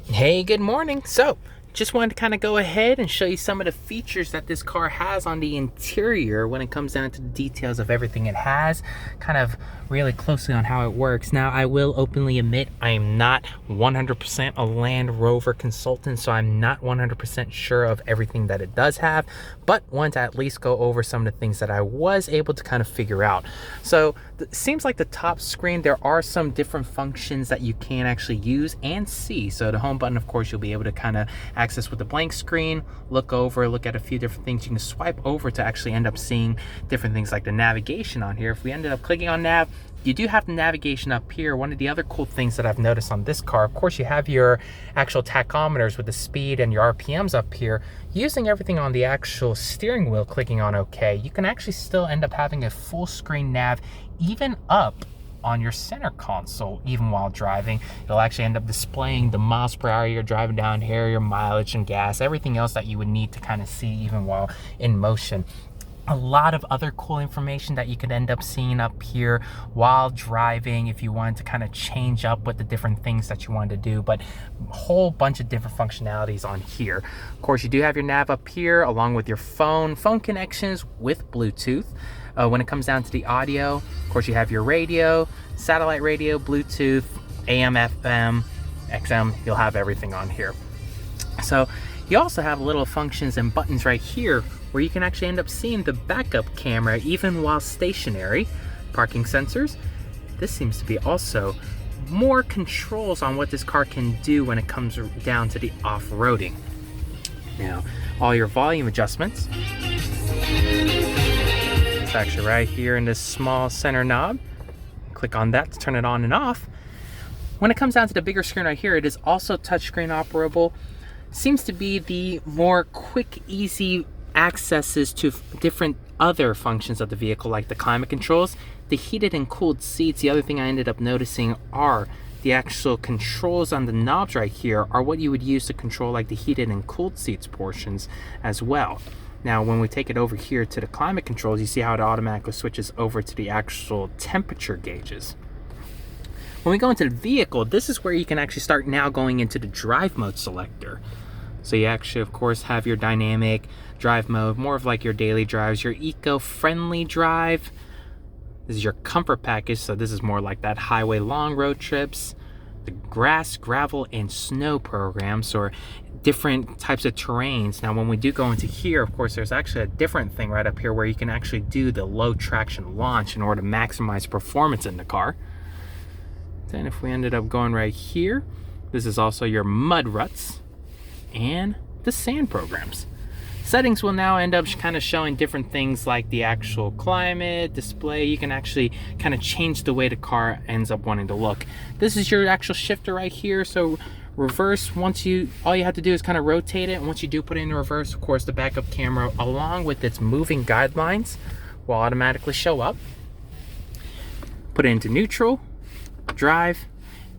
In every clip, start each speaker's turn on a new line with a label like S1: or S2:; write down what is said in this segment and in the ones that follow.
S1: Hey, good morning. So, just wanted to kind of go ahead and show you some of the features that this car has on the interior when it comes down to the details of everything it has, kind of really closely on how it works. Now, I will openly admit I am not 100% a Land Rover consultant, so I'm not 100% sure of everything that it does have, but want to at least go over some of the things that I was able to kind of figure out. So, it seems like the top screen, there are some different functions that you can actually use and see. So the home button, of course, you'll be able to kind of access with the blank screen, look at a few different things. You can swipe over to actually end up seeing different things like the navigation on here. If we ended up clicking on nav, you do have the navigation up here. One of the other cool things that I've noticed on this car, of course, you have your actual tachometers with the speed and your RPMs up here. Using everything on the actual steering wheel, clicking on OK, you can actually still end up having a full screen nav even up on your center console. Even while driving, it'll actually end up displaying the miles per hour you're driving down here, your mileage and gas, everything else that you would need to kind of see even while in motion. A lot of other cool information that you could end up seeing up here while driving if you wanted to kind of change up with the different things that you wanted to do, but a whole bunch of different functionalities on here. Of course, you do have your nav up here along with your phone connections with Bluetooth. When it comes down to the audio, of course, you have your radio, satellite radio, Bluetooth, AM, FM, XM, you'll have everything on here. So you also have little functions and buttons right here where you can actually end up seeing the backup camera even while stationary, parking sensors. This seems to be also more controls on what this car can do when it comes down to the off-roading. Now, all your volume adjustments. It's actually right here in this small center knob. Click on that to turn it on and off. When it comes down to the bigger screen right here, it is also touchscreen operable. Seems to be the more quick, easy accesses to different other functions of the vehicle, like the climate controls, the heated and cooled seats. The other thing I ended up noticing are the actual controls on the knobs right here are what you would use to control like the heated and cooled seats portions as well. Now, when we take it over here to the climate controls, you see how it automatically switches over to the actual temperature gauges. When we go into the vehicle, this is where you can actually start now going into the drive mode selector. So you actually, of course, have your dynamic drive mode, more of like your daily drives, your eco-friendly drive. This is your comfort package, so this is more like that highway long road trips, the grass, gravel, and snow programs, or different types of terrains. Now, when we do go into here, of course, there's actually a different thing right up here where you can actually do the low traction launch in order to maximize performance in the car. Then if we ended up going right here, this is also your mud ruts and the sand programs. Settings will now end up kind of showing different things like the actual climate display. You can actually kind of change the way the car ends up wanting to look. This is your actual shifter right here. So reverse, all you have to do is kind of rotate it. And once you do put it in reverse, of course, the backup camera along with its moving guidelines will automatically show up. Put it into neutral, drive,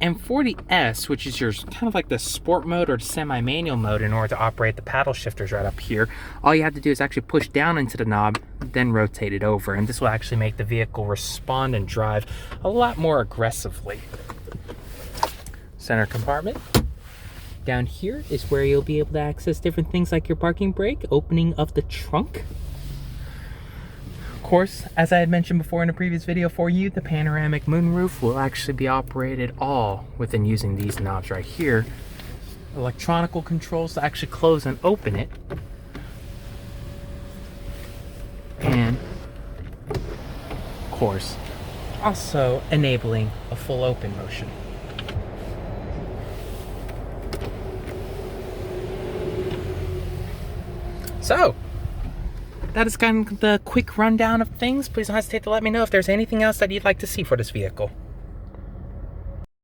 S1: and for the S, which is your kind of like the sport mode or semi-manual mode, in order to operate the paddle shifters right up here, all you have to do is actually push down into the knob, then rotate it over, and this will actually make the vehicle respond and drive a lot more aggressively. Center compartment. Down here is where you'll be able to access different things like your parking brake, opening of the trunk. Of course, as I had mentioned before in a previous video for you, the panoramic moonroof will actually be operated all within using these knobs right here. Electronical controls to actually close and open it. And, of course, also enabling a full open motion. So, that is kind of the quick rundown of things. Please don't hesitate to let me know if there's anything else that you'd like to see for this vehicle.